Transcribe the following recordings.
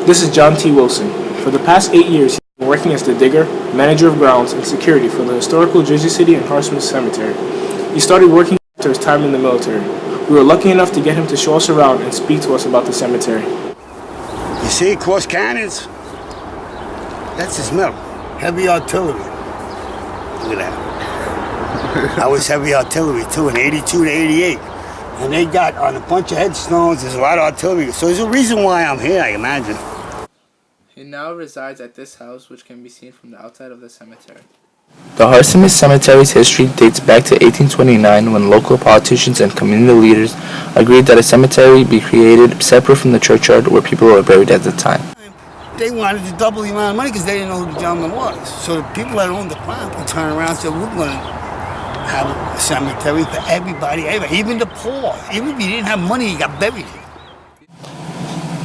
This is John T. Wilson. For the past 8 years, he's been working as the digger, manager of grounds, and security for the historical Jersey City and Harsimus Cemetery. He started working after his time in the military. We were lucky enough to get him to show us around and speak to us about the cemetery. You see, cross cannons? That's his metal. Heavy artillery. Look at that. That was heavy artillery too in 82 to 88. And they got on a bunch of headstones, there's a lot of artillery. So there's a reason why I'm here, I imagine. He now resides at this house, which can be seen from the outside of the cemetery. The Harsimus Cemetery's history dates back to 1829 when local politicians and community leaders agreed that a cemetery be created separate from the churchyard where people were buried at the time. They wanted to double the amount of money because they didn't know who the gentleman was. So the people that owned the property turned around and said, we're going to have a cemetery for everybody, even the poor. Even if you didn't have money, you got buried.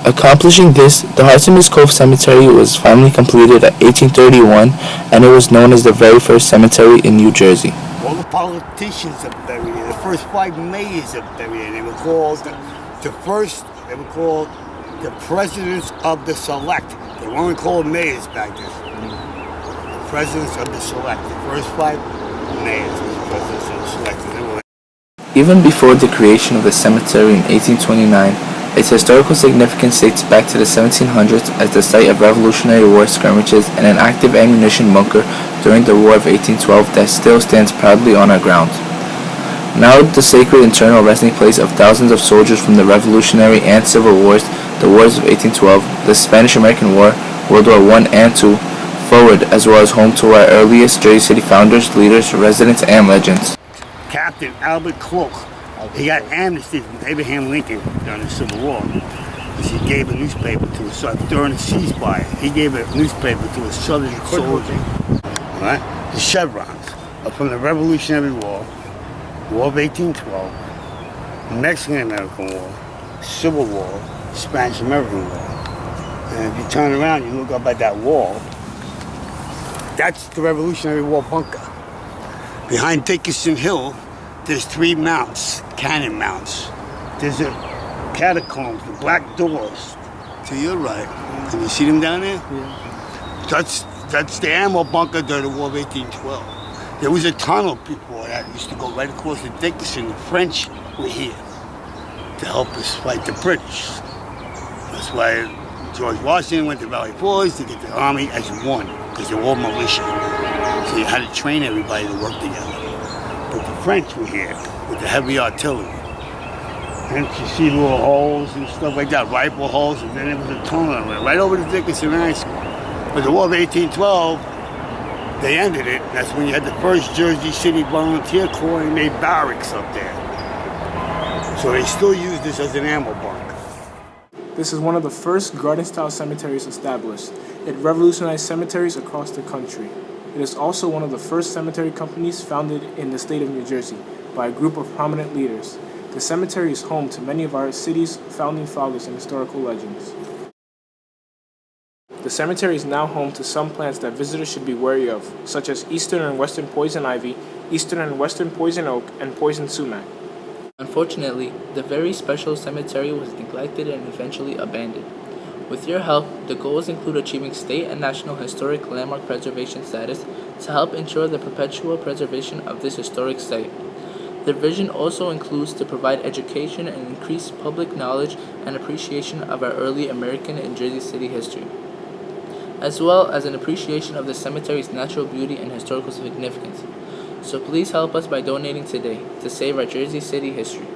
Accomplishing this, the Harsimus Cove Cemetery was finally completed at 1831, and it was known as the very first cemetery in New Jersey. All the politicians are buried there. The first 5 mayors are buried there. They were called the presidents of the select. They weren't called mayors back then. The presidents of the select. The first 5 mayors were the presidents of the select. Even before the creation of the cemetery in 1829, its historical significance dates back to the 1700s as the site of Revolutionary War skirmishes and an active ammunition bunker during the War of 1812 that still stands proudly on our grounds. Now the sacred internal resting place of thousands of soldiers from the Revolutionary and Civil Wars, the Wars of 1812, the Spanish-American War, World War I and II, forward, as well as home to our earliest Jersey City founders, leaders, residents, and legends. Captain Albert Cloak. He got amnesty from Abraham Lincoln during the Civil War because he gave a newspaper to during the ceasefire. He gave a newspaper to a Southern soldier. Right? The chevrons are from the Revolutionary War, War of 1812, Mexican-American War, Civil War, Spanish-American War. And if you turn around, you look up at that wall. That's the Revolutionary War bunker. Behind Dickinson Hill, there's 3 mounts, cannon mounts. There's a catacombs, the black doors to your right. Can you see them down there? Yeah. That's the ammo bunker during the War of 1812. There was a tunnel before that used to go right across the Dickinson. The French were here to help us fight the British. That's why George Washington went to Valley Forge to get the army as one, because they were all militia. So you had to train everybody to work together. But the French were here with the heavy artillery. And you see little holes and stuff like that, rifle holes, and then there was a tunnel right over the Dickinson High School. But the War of 1812, they ended it. That's when you had the first Jersey City Volunteer Corps and made barracks up there. So they still use this as an ammo bunker. This is one of the first garden-style cemeteries established. It revolutionized cemeteries across the country. It is also one of the first cemetery companies founded in the state of New Jersey by a group of prominent leaders. The cemetery is home to many of our city's founding fathers and historical legends. The cemetery is now home to some plants that visitors should be wary of, such as eastern and western poison ivy, eastern and western poison oak, and poison sumac. Unfortunately, the very special cemetery was neglected and eventually abandoned. With your help, the goals include achieving state and national historic landmark preservation status to help ensure the perpetual preservation of this historic site. The vision also includes to provide education and increase public knowledge and appreciation of our early American and Jersey City history, as well as an appreciation of the cemetery's natural beauty and historical significance. So please help us by donating today to save our Jersey City history.